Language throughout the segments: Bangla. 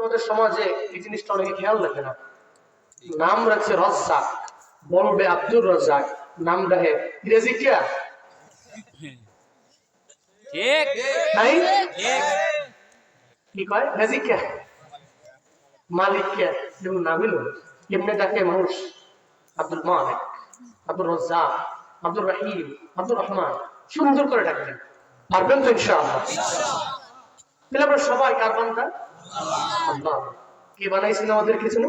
আমাদের সমাজে এই জিনিসটা অনেকে খেয়াল রাখে না। নাম রাখছে রজ্জাক, বলবে আব্দুর রাজ্জাক, নাম রাখে রেজিকিয়া। ঠিক তাই ঠিক কি কয় রেজিকিয়া, মালিক কে যেমন নাম হলো এমনি ডাকে মানুষ আব্দুল মালিক, আব্দুর রাজ্জাক, আব্দুর রহিম, আব্দুর রহমান, সুন্দর করে ডাকবেন। পারবেন তো ইনশাআল্লাহ? তাহলে আমরা সবাই কার বান্দা? আল্লাহ। কে বানাইছেন আমাদের কিছু?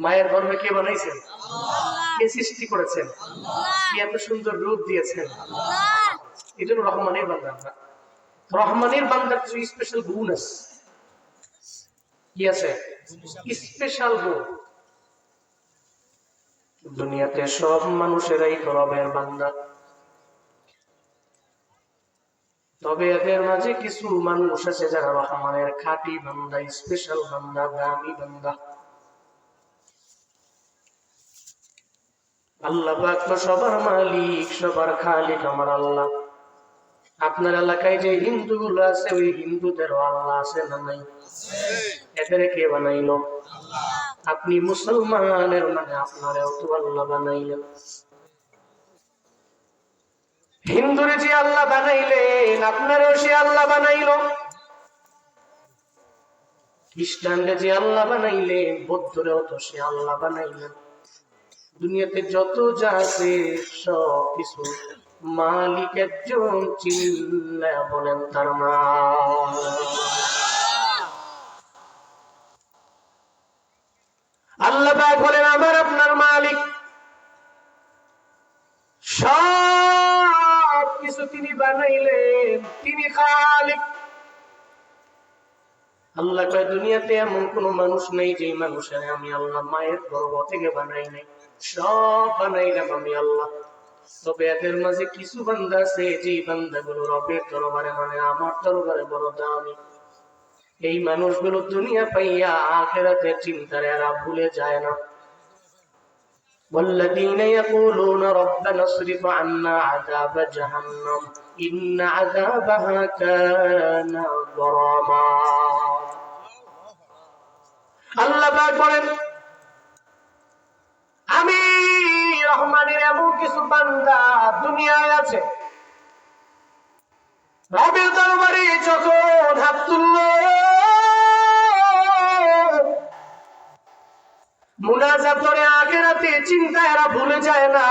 মায়ের গর্ভে কে বানাইছেন? কে সৃষ্টি করেছেন? কে এত সুন্দর রূপ দিয়েছেন? এই জন্য রহমানের বান্দা আমরা। রহমানের বান্দার কিছু স্পেশাল গুণ আছে। কি আছে? স্পেশাল গুণ। দুনিয়াতে সব মানুষেরাই রবের বান্দা, তবে এদের মাঝে কিছু মানুষ আছে যারা রহমানের খাঁটি বান্দা, স্পেশাল বান্দা, দামি বান্দা। আল্লাহ পাক তো সবার মালিক, সবার খালিক আমার আল্লাহ। আপনার এলাকায় যে হিন্দুগুলো আছে, ওই হিন্দুদেরও আল্লাহ আছে না নাই? এদের কে বানাইলো? আপনি মুসলমানের মানে আপনারেও তো আল্লাহ বানাইলেন। হিন্দুরে যে আল্লাহ বানাইলেন, আপনারও সে আল্লাহ বানাইলো। খ্রিস্টানরে যে আল্লাহ বানাইলেন, বৌদ্ধরেও তো সে আল্লাহ বানাইলেন। দুনিয়াতে যত যা আছে সব কিছু মালিক একজন, চিল্লায়া বলেন তার নাম। আল্লাহ পাক বলেন আমার আপনার মালিক, সব কিছু তিনি বানাইলেন, তিনি খালিক। আল্লাহ কয় দুনিয়াতে এমন কোন মানুষ নেই যে মানুষের আমি আল্লাহ মায়ের গর্ভ থেকে বানাই নাই, সব বানাইলাম আমি আল্লাহ। তবে এদের মাঝে কিছু বান্দা আছে যে বান্দাগুলো রবের দরবারে মানে আমার দরবারে বড় দামি। এই মানুষগুলো দুনিয়া পাইয়া আখিরাতের চিন্তায় এরা ভুলে যায় না। والذين يقولون ربنا اصرف عنا عذاب جهنم إن عذابها كان غراما। আল্লাহ পাক বলেন আমি রহমানের এমন কিছু বান্দা দুনিয়ায় আছে, রবের দরবারে যখন হাত তুললো, মুনাজাত করে আখিরাতে চিন্তা এরা ভুলে যায় না।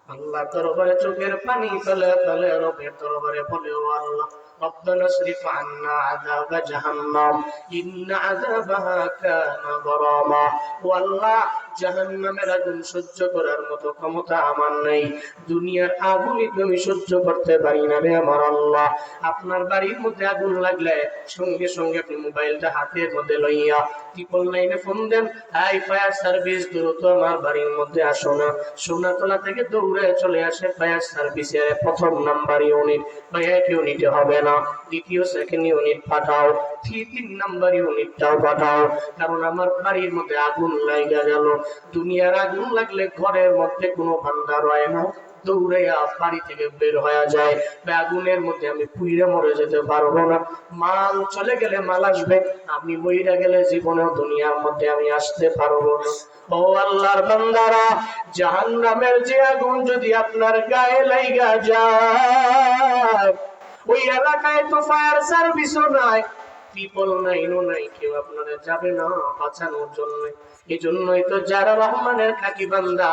আল্লাহ দরবারে চোখের পানি ফেলে ফেলে রবের দরবারে বলে ও আল্লাহ ربنا اصرف عنا عذاب جهنم إن عذابها كان غراما। ও আল্লাহ জাহান্নামের আগুন সহ্য করার মতো ক্ষমতা আমার নাই, দুনিয়ার আগুনই তুমি সহ্য করতে পারি না রে আমার আল্লাহ। আপনার বাড়ির মধ্যে আগুন লাগলে সঙ্গে সঙ্গে আপনি মোবাইলটা হাতের মধ্যে লইয়া 999 ফোন দেন, হাই ফায়ার সার্ভিস দ্রুত আমার বাড়ির মধ্যে আসো না। সোনাতলা থেকে দৌড়ে চলে আসে ফায়ার সার্ভিসের প্রথম নাম্বার ইউনিট। এক ইউনিটে হবে না, দ্বিতীয় সেকেন্ড ইউনিট পাঠাও, 3 নাম্বার ইউনিটটাও পাঠাও, কারণ আমার বাড়ির মধ্যে আগুন লাগা গেল। দুনিয়ার আগুন লাগলে ঘরের মধ্যে কোনো বান্দা রয় না, দৌড়াইয়া বাড়ি থেকে বের হয়ে যায়। আগুনের মধ্যে আমি পুইরা মরে যেতে পারবো না, মাল চলে গেলে মাল আসবে, আমি মইরা গেলে জীবনেও দুনিয়ার মধ্যে আমি আসতে পারবো না। ও আল্লাহর বান্দারা, জাহান্নামের যে আগুন যদি আপনার গায়ে লাইগা যায়, ওই এলাকায় তো ফায়ার সার্ভিসও নাই, 999ও নাই, কেউ আপনারা যাবে না বাঁচানোর জন্য। এই জন্যই তো যারা রহমানের খাঁটি বান্দা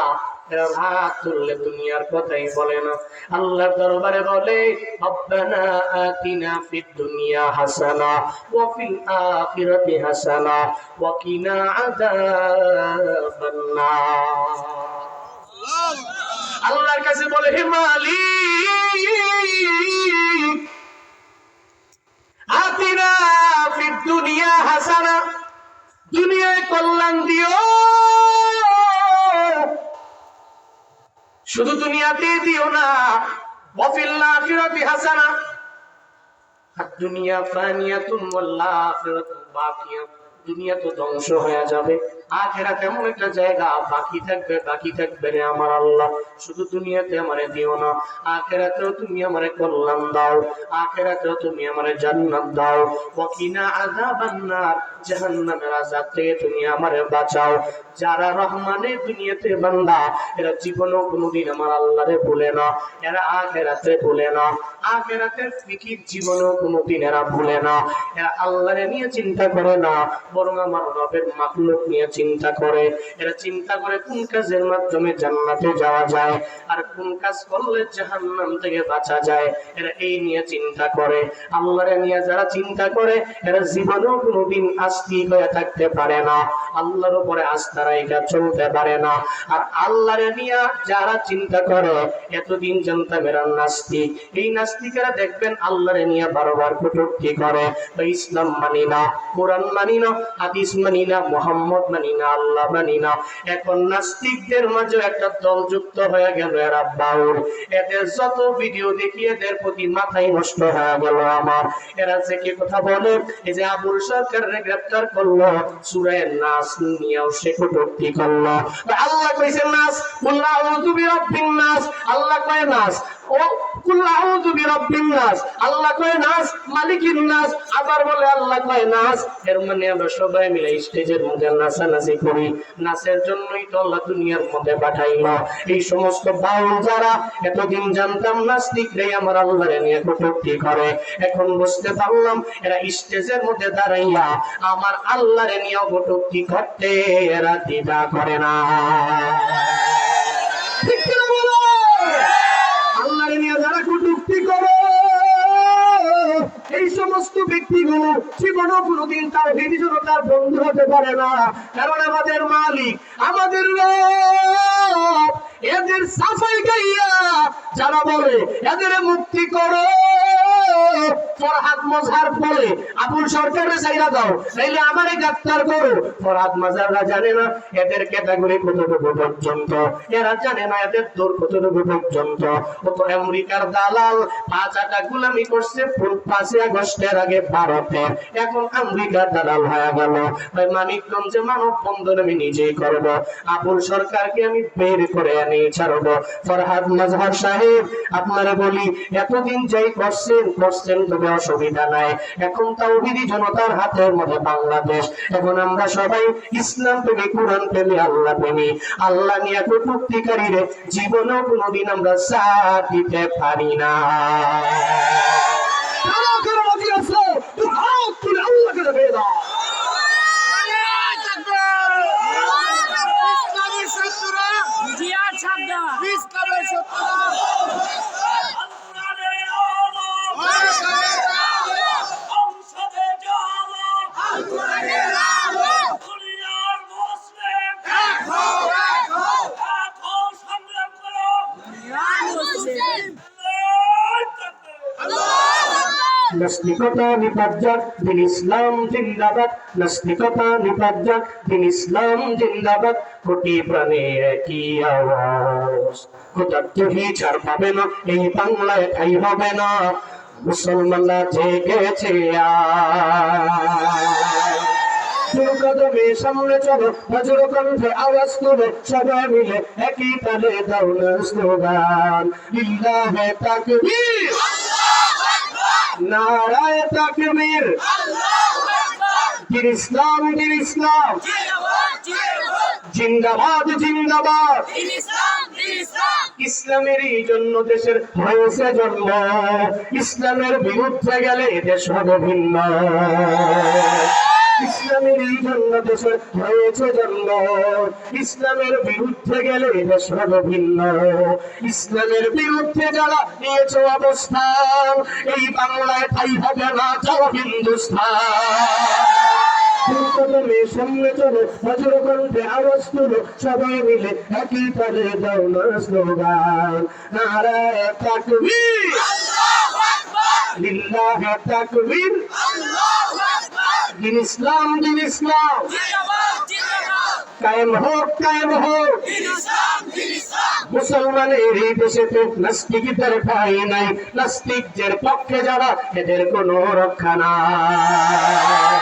এরা হাত তুললে দুনিয়ার কথাই বলে না, আল্লাহর দরবারে বলে রব্বানা আতিনা ফিদ দুনিয়া হাসানা ওয়া ফিল আখিরাতি হাসানা ওয়া কিনা আযাবান নার। আল্লাহর কাছে বলে হে মালিক আতিনা ফিদ দুনিয়া হাসানা, দুনিয়ায় কল্যাণ দিও, শুধু দুনিয়াতে দিও না, ওয়া ফিল আখিরাতি হাসানা, আদ দুনিয়া ফানিয়াতুন ওয়াল আখিরাতু বাকিয়া, দুনিয়া তো ধ্বংস হয়ে যাবে, আখিরাত এমন একটা জায়গা বাকি থাকবে রে আমার আল্লাহ। শুধু দুনিয়াতে আমারে দিও না, আখিরাতেও তুমি আমারে কল্যাণ দাও, আখিরাতেও তুমি আমারে জান্নাত দাও। ওয়াকিনা আযাবান নার, জাহান্নামের আযাব থেকে তুমি আমারে বাঁচাও। যারা রহমানের দুনিয়াতে বান্দা, এরা জীবনেও কোনোদিন আমার আল্লাহরে ভুলে না, এরা আখিরাতে ভুলে না, আখিরাতের ফিকির জীবনেও কোনোদিন এরা ভুলে না। এরা আল্লাহরে নিয়ে চিন্তা করে না, বরং আমার রবের মাখলুক নিয়ে চিন্তা করে। এরা চিন্তা করে কোন কাজের মাধ্যমে জান্নাতে যাওয়া যায় আর কোন কাজ করলে জাহান্নাম থেকে বাঁচা যায়, এরা এই নিয়ে চিন্তা করে। আল্লাহরে নিয়ে যারা চিন্তা করে, এরা জীবনেও কোনোদিন আস্তিক হয়ে থাকতে পারে না, আল্লাহর উপরে আস্থা রাখা চলতে পারে না। আর আল্লাহরে নিয়ে যারা চিন্তা করে, এতদিন জানতাম এরা নাস্তিক, এই নাস্তিকেরা দেখবেন আল্লাহরে নিয়ে বারবার কটূক্তি করে, ইসলাম মানি না, কোরআন মানি না, হাদিস মানি না, মুহাম্মদ মানি না, আল্লাহ মানি না। এখন নাস্তিকদের মাঝে একটা দল যুক্ত হয়ে গেল, এরা বাউল। এদের যত ভিডিও দেখি এদের প্রতি মাথায় নষ্ট হয়ে গেল আমার। এরা যে কি কথা বলে, এই যে আবুল সরকারকে গ্রেফতার করলো, সূরা নাস নিয়েও সে কটূক্তি করলো। আল্লাহ কইছে নাস, কুল আউযু বিরাব্বিন নাস, আল্লাহ কয় নাস, ও কুল আউযু বিরাব্বিন নাস, আল্লাহ কয় নাস, মালিকিন নাস, আবার বলে আল্লাহ কয় নাস। এর মানে আমরা সবাই মিলে স্টেজের মধ্যে নাচানাচি করি, নাচের জন্যই তো আল্লাহ দুনিয়ার মধ্যে পাঠাইলো। এই সমস্ত বাউল যারা এতদিন জানতাম নাস্তিক রে আমার আল্লাহরে নিয়ে কটূক্তি করে, এখন বুঝতে পারলাম এরা স্টেজের মধ্যে দাঁড়াইয়া আমার আল্লাহরে নিয়ে কটূক্তি করতে এরা দ্বিধা করে না। ঠিক কি না বলো? আল্লাহরে নিয়ে যারা কটূক্তি করে, এই সমস্ত ব্যক্তিগুলো জীবনও কোনোদিন তাওহীদ জনতার বন্ধু হতে পারে না। কারণ আমাদের মালিক, আমাদের রব, এদের সাফাই গাইয়া যারা বলে এদের মুক্তি করো, ফরহাদ মজহার বলে আবুল সরকারের চাইরা দাও, নাইলে আমারে গ্রেফতার করো। ফরহাদ মজহাররা জানে না এদের ক্যাটাগরি কতটুকু পর্যন্ত, এরা জানে না এদের দূর কতটুকু পর্যন্ত। ও তো আমেরিকার দালাল, 5 গোলামি করছে 5 আগস্টের আগে ভারতে, এখন আমেরিকার দালাল হয়ে গেল। ভাই মানিকগঞ্জে মানব বন্ধন আমি নিজেই করব, আবুল সরকারকে আমি বের করে আনি ছাড়বো। ফরহাদ মজহার সাহেব আপনারা বলি, এতদিন যাই করছেন তবে অসুবিধা নাই, এখন তাওহীদি জনতার হাতের মধ্যে বাংলাদেশ, এখন আমরা সবাই ইসলাম প্রেমী, কোরআন প্রেমী, আল্লাহ প্রেমী। আল্লাহ নিয়ে কটূক্তিকারীরে জীবনেও কোনোদিন আমরা সাথ দিতে পারি না। নাস্তিকতা নিপাত, দিন ইসলাম জিন্দাবাদ, নাস্তিকতা নিপাত, দিন ইসলাম জিন্দাবাদ। কোটি প্রাণে একই আওয়াজ, কোথার তুই ছাড় পাবে না, এই বাংলায় ঠাই হবে না, মুসলমানরা জেগেছে কদমে সামনে চলো, বজ্র কণ্ঠে আওয়াজ তোলো, সবাই মিলে একই তালে দাও না স্লোগান, লিল্লাহে তাকবীর, নারায়ে তাকবীর, দিন ইসলাম, দিন ইসলাম, জিন্দাবাদ, জিন্দাবাদ। ইসলামেরই জন্য দেশের হয়েছে জন্ম, ইসলামের বিরুদ্ধে গেলে দেশ হবে ভিন্ন। ইসলামেরই জন্য দেশের হয়েছে জন্ম, ইসলামের বিরুদ্ধে গেলে দেশ হবে ভিন্ন। ইসলামের বিরুদ্ধে যারা নিয়েছে অবস্থান, এই বাংলায় ঠাই হবে না, যাও হিন্দুস্তান। কদমে সামনে চলো, বজ্র কণ্ঠে আওয়াজ তোলো, সবাই মিলে একই তালে দাও না স্লোগান, নারায়ে তাকবীর, লিল্লাহে তাকবীর, দিন ইসলাম, দিন ইসলাম, কায়েম হোক, কায়েম হোক। মুসলমানের এই দেশেতে নাস্তিকদের ঠাঁই নাই, নাস্তিকদের পক্ষে যারা এদের কোনো রক্ষা নাই।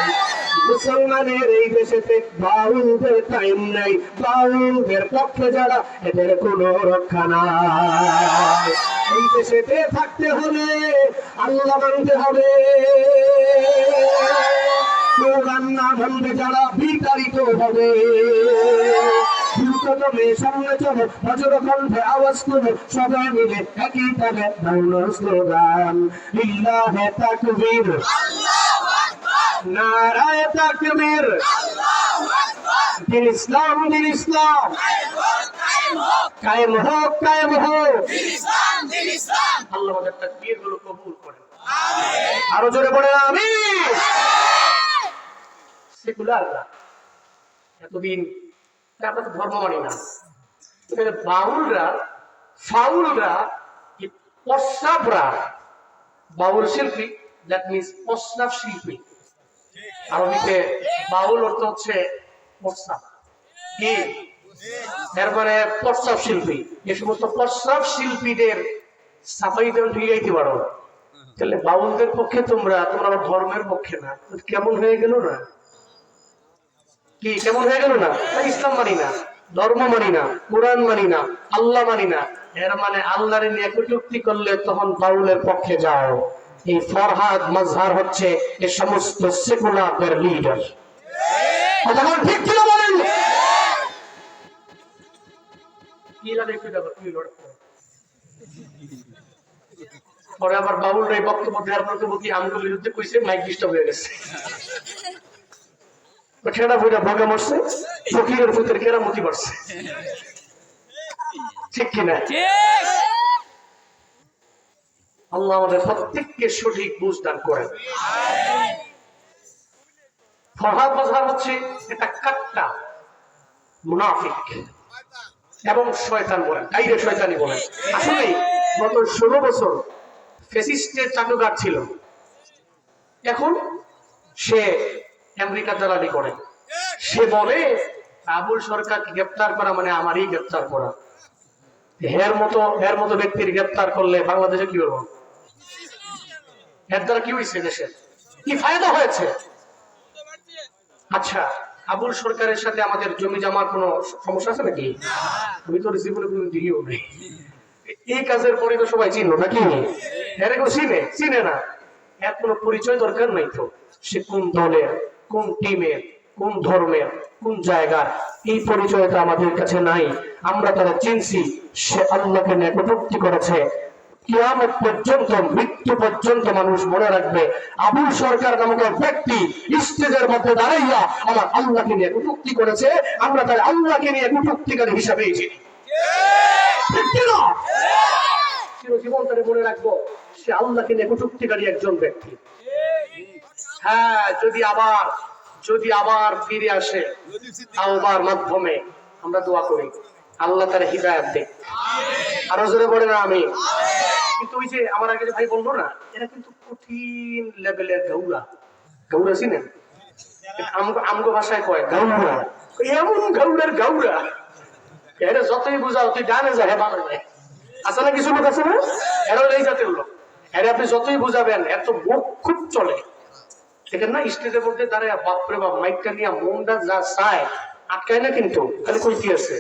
মুসলমানের এই দেশেতে বাউলদের টাইম নাই, বাউলদের পক্ষে যারা এদের কোনো রক্ষা নাই। এই দেশেতে থাকতে হলে আল্লাহ মানতে হবে, কোরআন না মানবে যারা বিতাড়িত হবে। সামনে চলো, বজ্র কণ্ঠে আওয়াজ করো, সবাই মিলে একই তালে বাউল স্লোগান, লিল্লাহে তাকবীর, নারায়ে তাকবীর, দিন ইসলাম, দিন ইসলাম, কায়েম হোক, কায়েম হোক। আল্লাহ আমাদের তাকবীর গুলো কবুল করেন, আরো জোরে বলেন আমিন। সেকুলাররা এতদিন আমরা তো ধর্ম মানি না, বাউলরা, ফাউলরা, প্রস্রাবরা, বাউল শিল্পী, দ্যাট মিনস প্রস্রাব শিল্পী। আরবিতে বাউল অর্থ হচ্ছে প্রস্রাব, কি এর মানে প্রস্রাব শিল্পী। এই সমস্ত প্রস্রাব শিল্পীদের সাফাই দেওয়া ফিরাইতে পারো, তাহলে বাউলদের পক্ষে তোমরা আবার ধর্মের পক্ষে না, কেমন হয়ে গেল না? কি কেমন হয়ে গেল না? ইসলাম মানি না, ধর্ম মানি না, কোরআন মানি না, আল্লাহ মানি না, এর মানে আল্লাহর নিয়ে কটূক্তি করলে তখন বাউলের পক্ষে যাও। এই ফরহাদ মাজহার হচ্ছে এই সমস্ত সেকুলারদের লিডার। কথা বল, ঠিক কি না বলেন? কি লাগে একটু দেখো, কি লড়াই পরে আবার বাউলরা এই বক্তব্য দেওয়ার পরবর্তী আমগুলোর বিরুদ্ধে কইছে মাইক ডিস্টার্ব হয়ে গেছে। খেলা বইটা ভাগা মরছে, ফকিরের ভূতের কেরামতি বাড়ছে, ঠিক কিনা? আল্লাহ আমাদের প্রত্যেককে সঠিক বুঝ দান করেন। ফরহাদ মাজহার হচ্ছে এটা কাট্টা মুনাফিক এবং শয়তান বলেন, কাইরে শয়তানি বলেন। আসলে গত 16 বছর ফ্যাসিস্টের চাটুকার ছিল, এখন সে আমেরিকা দালালি করে। সে বলে আবুল সরকারকে গ্রেপ্তার করা মানে আমারই গ্রেপ্তার করা। এর মতো ব্যক্তির গ্রেপ্তার করলে বাংলাদেশে কি করবো? এর দ্বারা কি হয়েছে, দেশের কি ফায়দা হয়েছে? আচ্ছা, আবুল সরকারের সাথে আমাদের জমি জমার কোনো সমস্যা আছে নাকি? আমি তো জীবনে কোন দিও নেই। এই কাজের পরে তো সবাই চিনলো নাকি? এর কেউ চিনে না, এর কোনো পরিচয় দরকার নাই তো। সে কোন দলের, কোন টিমের, কোন ধর্মের, কোন জায়গার, এই পরিচয়টা আমাদের কাছে নাই। আমরা তারা চিনছি সে আল্লাহকে নিয়ে কটূক্তি করেছে। কিয়ামত পর্যন্ত, মৃত্যু পর্যন্ত মানুষ মনে রাখবে আবুল সরকার নামক ব্যক্তি স্টেজের মধ্যে দাঁড়াইয়া আমার আল্লাহকে নিয়ে কটূক্তি করেছে। আমরা তার আল্লাহকে নিয়ে কটূক্তিকারী হিসাবেই চিনি, ঠিক কিনা? চিরজীবন তারা মনে রাখবো সে আল্লাহকে নিয়ে কটূক্তিকারী একজন ব্যক্তি। হ্যাঁ, যদি আবার ফিরে আসে তাওবার মাধ্যমে আমরা দোয়া করি আল্লাহ তার হিদায়াত দেয়। আরো জোরে বলে না আমি। কিন্তু ওই যে আমার আগে যে ভাই বললো না, এরা কিন্তু কঠিন লেভেলের গাউরা চিনেন? আমগো ভাষায় কয় গাউরা, এমন গাউরার গাউরা, এরা যতই বুঝাও তুই ডানে যায় বামে যায়, আছে না কিছু লোক আছে না? এরা এই জাতের লোক। এরা আপনি যতই বুঝাবেন এত মুখ খুব চলে। দেখেন না স্টেজের মধ্যে দাঁড়ায় বাপরে বাপ মাইকটা নিয়ে মনটা যা চায় আটকায় না, কিন্তু খালি কইতে আছে।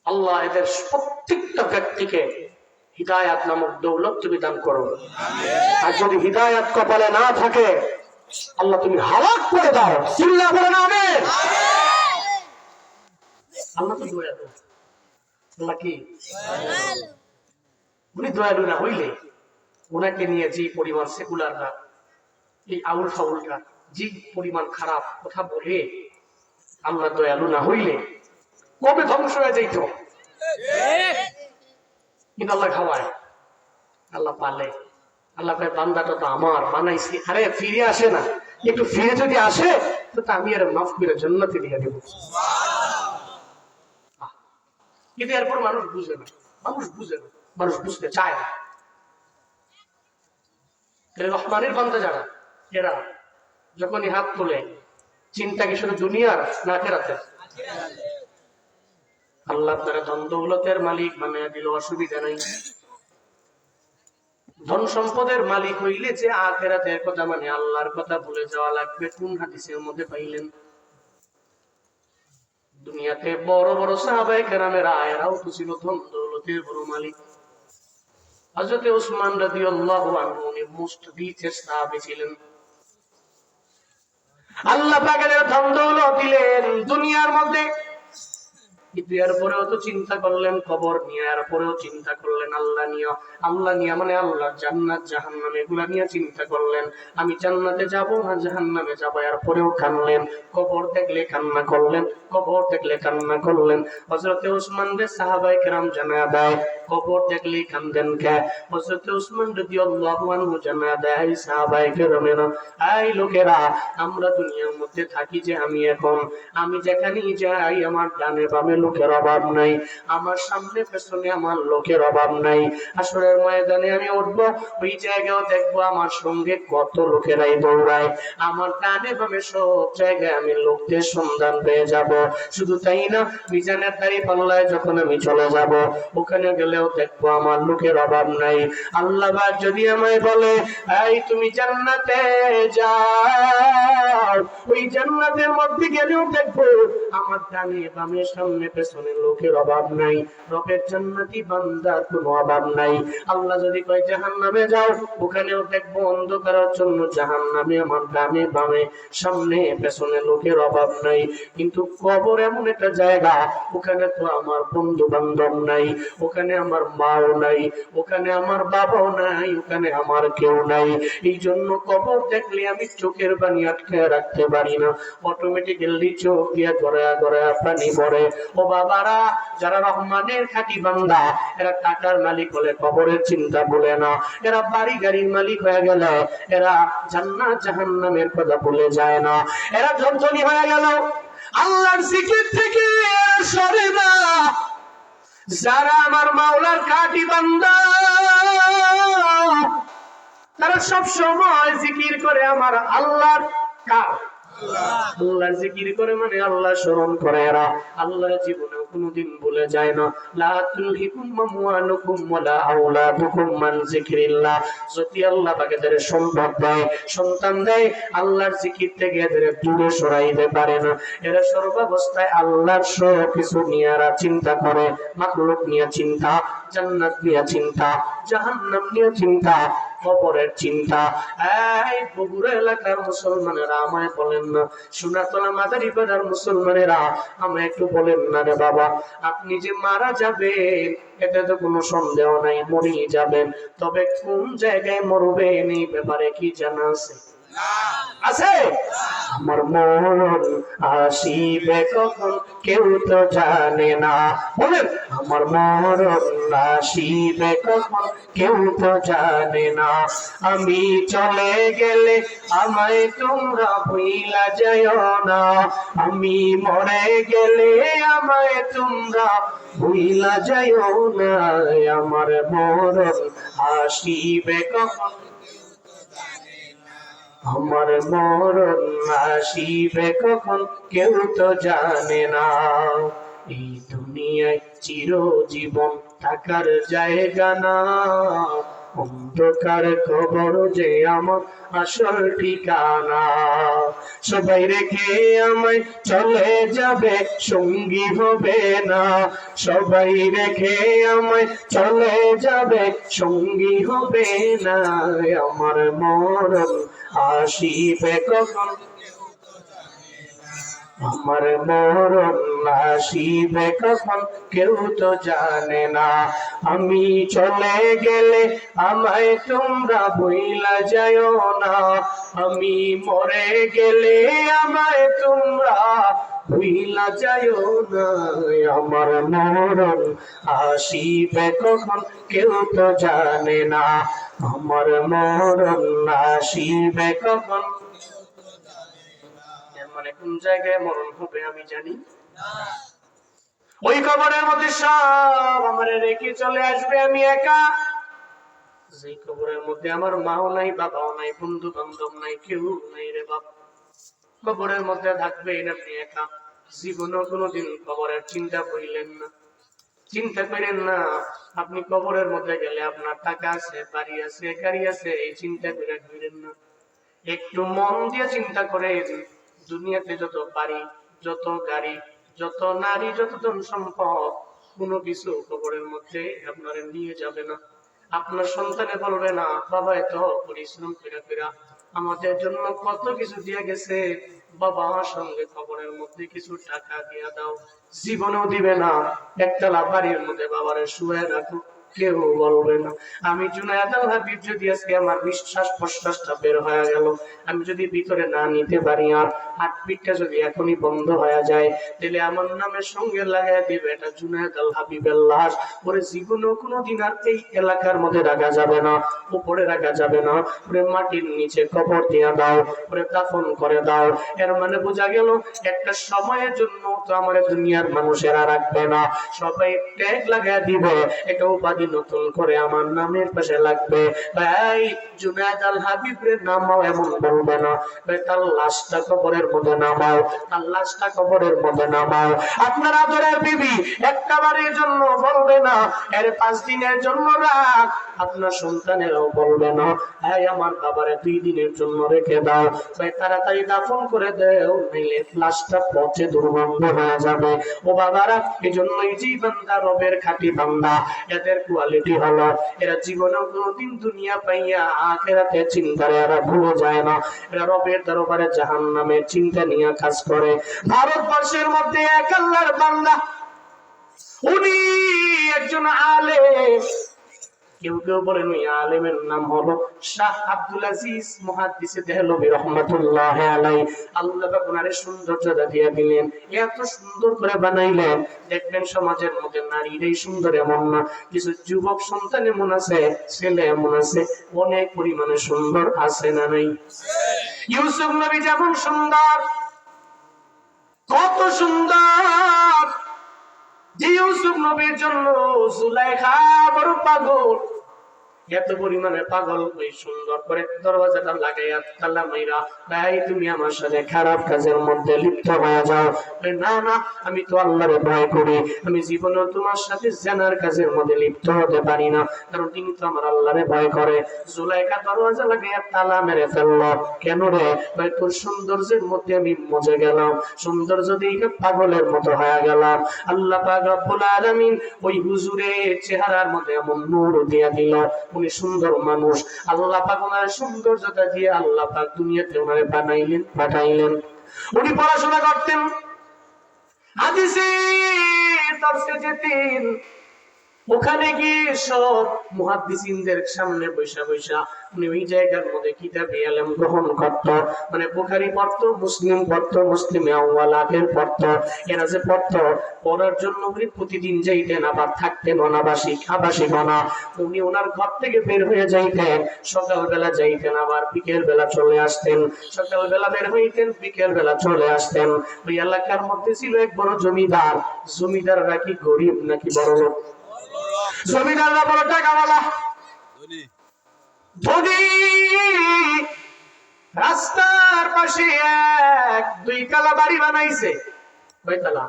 আল্লাহ এদের প্রত্যেকটা ব্যক্তিকে হিদায়াত নামক দৌলত তুমি দান করো। আর যদি হিদায়াত কপালে না থাকে আল্লাহ তুমি হালাক করে দাও। চিল্লা বলে না আমিন। আল্লাহ তো দয়ালু। আল্লাহ কি উনি দয়ালু না হইলে ওনাকে নিয়ে যে পরিমাণ সেকুলাররা, এই আউল ফাউলরা যে পরিমাণ খারাপ কথা বলে, আল্লাহ দয়ালু না হইলে কবে ধ্বংস হয়ে যাইত। কিন্তু আল্লাহ খাওয়ায়, আল্লাহ পালে, আল্লাহ বান্দাটা তো আমার বানাইছি, আরে ফিরে আসে না, একটু ফিরে যদি আসে তো আমি আর মাফ করে জান্নাতে দিয়ে দেব। কিন্তু এরপর মানুষ বুঝে না, মানুষ বুঝতে চায় না। রহমানের বান্দা যারা, এরা যখনই হাত তোলে চিন্তা কি শুধু দুনিয়ার না আখিরাতের? আল্লাহ তারা ধন দৌলতের মালিক বানায় দিল, অসুবিধা নাই। ধন সম্পদের মালিক হইলে যে আখিরাতের কথা মানে আল্লাহর কথা ভুলে যাওয়া লাগবে, কোন হাদিসের মধ্যে পাইলেন? দুনিয়াতে বড় বড় সাহাবায়ে কেরামের এরাও তো ছিল ধন দৌলতের বড় মালিক। হযরত উসমান রাদিয়াল্লাহু আনহু উনি মোস্ট রিচেস্ট সাহাবী ছিলেন। আল্লাহ পাকের ধন দৌলত দিলেন দুনিয়ার মধ্যে, কিন্তু এরপরেও তো চিন্তা করলেন কবর নিয়ে, এরপরেও চিন্তা করলেন আল্লাহ নিয়ে। আল্লাহ নিয়ে মানে আল্লাহ জান্নাত জাহান্নাম এগুলা নিয়ে চিন্তা করলেন, আমি জান্নাতে যাব না জাহান্নামে যাব, এরপরেও কানলেন। কবর দেখলে কান্না করলেন, কবর দেখলে কান্না করলেন। হযরত উসমান রে সাহাবায়ে কেরাম জানায়া দেয়, কবর দেখলে কান্দেন কে? হযরত উসমান রাদিয়াল্লাহু আনহু জানায়া দেয়, সাহাবায়ে কেরামেরা, এই লোকেরা, আমরা দুনিয়ার মধ্যে থাকি যে আমি যেখানেই যাই আমার ডানে বামে লোকের অভাব নাই, আমার সামনে পেছনে আমার লোকের অভাব নাই। আসরের ময়দানে আমি উঠবো, ওই জায়গাও দেখবো আমার সঙ্গে কত লোকেরাই দৌড়ায়, আমার ডানে বামে সব জায়গায় আমি লোকদের সন্ধান পেয়ে যাব। শুধু তাই না, মিজানের দাড়ি পাল্লায় যখন আমি চলে যাব, ওখানে গেলেও দেখবো আমার লোকের অভাব নাই। আল্লাহ পাক যদি আমায় বলে, এই তুমি জান্নাতে যাও, ওই জান্নাতের মধ্যে গেলেও দেখবো আমার ডানে বামে সামনে পেছনে লোকের অভাব নাই, রবের জান্নাতি বান্দার কোনো অভাব নাই। আল্লাহ যদি কয় জাহান্নামে যাও, ওখানেও দেখবো অন্ধকারের জন্য জাহান্নামে আমার ডানে বামে সামনে পেছনে লোকের অভাব নাই। কিন্তু কবর এমন একটা জায়গা, ওখানে তো আমার বন্ধু বান্ধব নাই, ওখানে আমার মাও নাই, ওখানে আমার বাবাও নাই, ওখানে আমার কেউ নাই। এই জন্য কবর দেখলে আমি চোখের পানি আটকে রাখতে পারি না, অটোমেটিক্যালি চোখ দিয়ে গড়ায়া গড়ায়া পানি পড়ে। ও বাবারা, যারা রহমানের খাঁটি বান্দা, এরা টাকার মালিক হলে কবরের চিন্তা ভুলে না, এরা বাড়ি গাড়ির মালিক হয়ে গেল, এরা জান্নাত জাহান্নামের কথা ভুলে যায় না। এরা ধনী হয়ে গেল, আল্লাহর জিকির থেকে এরা সরে না। যারা আমার মাওলার খাঁটি বান্দা, তারা সব সময় জিকির করে আমার আল্লাহর আল্লাহ জিকির করে মানে আল্লাহ স্মরণ করে, এরা আল্লাহর জীবনে কোনোদিন ভুলে যায় না। লা তুলহিকুম আমওয়ালুকুম ওয়ালা আওলাদুকুম মান যিকরিল্লাহ। যদি আল্লাহ পাক এদের সম্পদ দেয়, সন্তান দেয়, আল্লাহর জিকির থেকে এদের দূরে সরাইতে পারে না। এরা সর্বাবস্থায় আল্লাহর সব কিছু নিয়ে এরা চিন্তা করে, মাখলুক নিয়ে চিন্তা, জান্নাত নিয়ে চিন্তা, জাহান্নাম নিয়ে চিন্তা, কবরের চিন্তা। এই বগুড়া এলাকার মুসলমানেরা আমায় বলেন না, সোনাতলা মাদারীপাড়ার মুসলমানেরা আমায় একটু বলেন না রে বাবা, আপনি যে মারা যাবেন এতে তো কোনো সন্দেহ নাই, মরেই যাবেন, তবে কোন জায়গায় মরবেন এই ব্যাপারে কি জানা আছে? আছে? আমার মরণ আসিবে কখন কেউ তো জানে না। বলেন, আমার মরণ আসিবে কখন কেউ তো জানে না। আমি চলে গেলে আমায় তোমরা ভুইলা যাইও না, আমি মরে গেলে আমায় তোমরা ভুইলা যাইও না। আমার মরণ আসিবে কখন, আমার মরণ আসিবে কখন কেউ তো জানে না। এই দুনিয়ায় চিরজীবন থাকার জায়গা না, অন্ধকার কবর যে আমার আসল ঠিকানা। সবাই রেখে আমায় চলে যাবে, সঙ্গী হবে না, সবাই রেখে আমায় চলে যাবে, সঙ্গী হবে না। আমার মরণ আসিবে কখন, আমার মরণ আসিবে কখন কেউ তো জানে না। আমি চলে গেলে আমায় তোমরা ভুইলা যাইও না, আমি মরে গেলে আমায় তোমরা ভুইলা যাইও না। আমার মরণ আসিবে কখন কেউ তো জানে না, আমার মরণ আসিবে কখন। মানে কোন জায়গায় মরণ হবে আমি জানি না। ওই কবরের মধ্যে সব আমার রেখে চলে আসবে, আমি একা। যে কবরের মধ্যে আমার মাও নাই, বাবাও নাই, বন্ধু বান্ধব নাই, কেউ নাই রে বাপ। কবরের মধ্যে থাকবেন আপনি একা, জীবনেও কোনোদিন কবরের চিন্তা করিলেন না। চিন্তা করেন না আপনি কবরের মধ্যে গেলে আপনার টাকা আছে, বাড়ি আছে, গাড়ি আছে, এই চিন্তা করে ঘুরেন না। একটু মন দিয়ে চিন্তা করেন, দুনিয়াতে যত বাড়ি, যত গাড়ি, যত নারী, যত ধন সম্পদ, কোনো কিছু কবরের মধ্যে আপনারা নিয়ে যাবে না। আপনার সন্তানে বলবে না, বাবা এত পরিশ্রম করে আমাদের জন্য কত কিছু দিয়ে গেছে, বাবা আমার সঙ্গে কবরের মধ্যে কিছু টাকা দিয়ে দাও। জীবনেও দিবে না। একতলা বাড়ির মধ্যে বাবারে শুয়ে রাখো, কেউ বলবে না। আমি জুনায়েদ আল হাবিব যদি আজকে আমার নিঃশ্বাস প্রশ্বাসটা বের হয়ে গেল, আমি যদি ভিতরে না নিতে পারি, আর হার্টবিটটা যদি এখনই বন্ধ হয়ে যায়, তাহলে আমার নামের সঙ্গে লাগাই দিবে এটা জুনায়েদ আল হাবিবের লাশ। ওরে জীবনেও কোনোদিন আর এই এলাকার মধ্যে রাখা যাবে না, উপরে রাখা যাবে না, ওরে মাটির নিচে কবর দিয়ে দাও, ওরে দাফন করে দাও। এর মানে বোঝা গেল একটা সময়ের জন্য তো আমার দুনিয়ার মানুষেরা রাখবে না, সবাই ট্যাগ লাগাই দিবে, এটা উপাধি নতুন করে আমার নামের পাশে লাগবে। ভাই জুনায়েদ আল হাবিবের নামাও এমন বলবে না, ভাই তার লাশটা কবরের মধ্যে নামাও, তার লাশটা কবরের মধ্যে নামাও। আপনার আদরের বিবি একটা বারের জন্য বলবে না, এর 5 দিনের জন্য রাখ। আপনার সন্তানেরাও বলবে না, হ্যাঁ আমার বাবারে 2 দিনের জন্য রেখে দাও। ভাই তাড়াতাড়ি দাফন করে দেও, নইলে লাশটা পচে দুর্গন্ধ হয়ে যাবে। ও বাবারা, এই জন্যই যে বান্দা রবের খাঁটি বান্দা, এদের কোয়ালিটি হলো এরা জীবনে কোনোদিন দুনিয়া পাইয়া আখিরাতে চিন্তারে এরা ভুলে যায় না। এরা রবের দরবারে জাহান্নামের চিন্তা নিয়ে কাজ করে। ভারতবর্ষের মধ্যে এক আল্লাহর বান্দা, উনি একজন আলেম। কেউ কেউ বলেন ওই আলেমের নাম হলো শাহ আব্দুল আজিজ মুহাদ্দিসে দেহলভী রাহমাতুল্লাহি আলাইহি। আল্লাহ পাক ওনারে সৌন্দর্যতা দিয়ে দিলেন, এত সুন্দর করে বানাইলেন। দেখবেন সমাজের মধ্যে নারীরাই সুন্দর এমন না, কিছু যুবক সন্তান এমন আছে, ছেলে এমন আছে, অনেক পরিমাণে সুন্দর আছে না নাই? ইউসুফ নবী যেমন সুন্দর, কত সুন্দর, যে ইউসুফ নবীর জন্য জুলাইখা বড় পাগল, এত পরিমাণে পাগল, ওই সুন্দর করে দরওয়াজাটা লাগাইয়া তালা মাইরা, ভাই তুমি আমার সাথে খারাপ কাজের মধ্যে লিপ্ত হয়ে যাও। না না, আমি তো আল্লাহরে ভয় করি, আমি জীবনে তোমার সাথে জেনার কাজের মধ্যে লিপ্ত হতে পারি না, কারণ তিনি তো আমার আল্লাহরে ভয় করে। জুলাইখা দরওয়াজা লাগাইয়া তালা মেরে ফেললো। কেন রে? ভাই তোর সৌন্দর্যের মধ্যে আমি মজে গেলাম, সৌন্দর্য দেখে পাগলের মতো হয়ে গেলাম। আল্লাহ পাক রব্বুল আলামিন ওই হুজুরের চেহারার মধ্যে এমন নূর দিয়ে দিল, উনি সুন্দর মানুষ। আল্লাহ পাক ওনার সৌন্দর্যতা দিয়ে আল্লাহ পাক দুনিয়াতে ওনারে বানাইলেন, পাঠাইলেন। উনি পড়াশোনা করতেন, হাদিসে দর্শে যেতেন। ওখানে গিয়ে সব মুহাদ্দিসিনদের সামনে বৈশা বৈশা উনি ওই জায়গার মধ্যে কিতাবে ইলম গ্রহণ করত, মানে বুখারী পড়ত, মুসলিম পড়ত, মুসলিমে আউয়াল আখের পড়ত। এরা যে পড়ত, পড়ার জন্য উনি প্রতিদিন যাইতেন, আবার থাকতেন অনাবাসিক, আবাসিক না। উনি ওনার ঘর থেকে বের হয়ে যাইতেন, সকালবেলা যাইতেন, আবার বিকেল বেলা চলে আসতেন, সকালবেলা বের হইতেন, বিকেল বেলা চলে আসতেন। ওই এলাকার মধ্যে ছিল এক বড় জমিদার। জমিদাররা কি গরিব নাকি বড় লোক? জমিদাররা বড় টাকাওয়ালা, ধনী। রাস্তার পাশে 1-2 তলা বাড়ি বানাইছে। কয় তলা?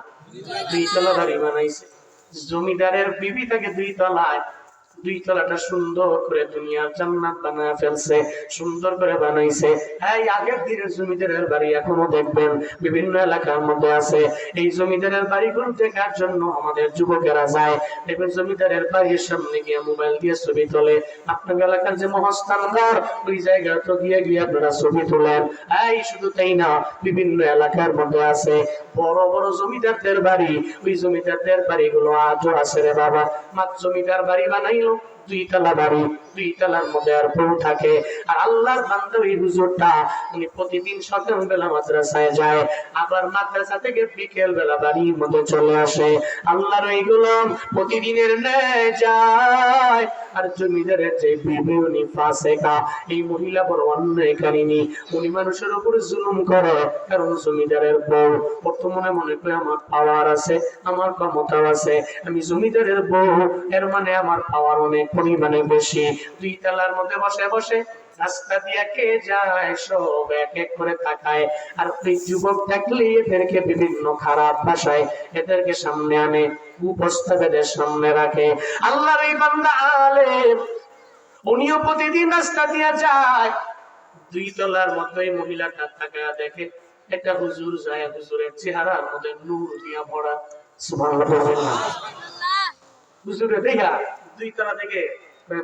2 তলা বাড়ি বানাইছে। জমিদারের বিবি থাকে 2 তলায়। 2 তলাটা সুন্দর করে দুনিয়ার জান্নাত বানায় ফেলছে, সুন্দর করে বানাইছে। এই আগের দিনের জমিদারের বাড়ি এখনো দেখবেন বিভিন্ন এলাকার মধ্যে আছে। এই জমিদারের বাড়িগুলো দেখার জন্য আমাদের যুবকেরা যায়। দেখবেন জমিদারের বাড়ির সামনে গিয়ে মোবাইল দিয়ে ছবি তোলে। আপনার এলাকার যে মহাস্থান ঘর, ওই জায়গায় তো গিয়ে আপনারা ছবি তোলেন। এই শুধু তাই না, বিভিন্ন এলাকার মধ্যে আছে বড় বড় জমিদারদের বাড়ি। ওই জমিদারদের বাড়িগুলো আজও আছে রে বাবা। মাত্র জমিদার বাড়ি বানাইলো 2 তলা বাড়ি, 2 তলার মধ্যে আর বউ থাকে। আর আল্লাহর বান্দা ওই হুজুরটা, উনি প্রতিদিন সকালবেলা মাদ্রাসায় যায়, আবার মাদ্রাসা থেকে বিকেল বেলা বাড়ির মধ্যে চলে আসে। আল্লাহর ওই গোলাম প্রতিদিনের ন্যায় যায়। আর জমিদারের যে বিবি, উনি ফাসেকা, এই মহিলা বড় অন্যায়কারিনী। উনি মানুষের উপরে জুলুম করে, কারণ জমিদারের বউ। বর্তমানে মনে করে আমার পাওয়ার আছে, আমার ক্ষমতা আছে, আমি জমিদারের বউ, এর মানে আমার পাওয়ার অনেক, পরিমাণে বেশি। দুই তলার মধ্যে বসে বসে রাস্তা দিয়ে কে যায় সব এক এক করে তাকায়। আর ওই যুবক দেখলে এদেরকে বিভিন্ন খারাপ ভাষায় এদেরকে সামনে আনে, উপস্থাপকের সামনে রাখে। আল্লাহর এই বান্দা আলেম, উনিও প্রতিদিন রাস্তা দিয়ে যায়। দুই তলার মধ্যে এই মহিলাটা তাকায় দেখে একটা হুজুর যায়, হুজুরের চেহারার মধ্যে নূর দিয়া ভরা। সুবহানাল্লাহ। হুজুরে দেখা দুই তলা থেকে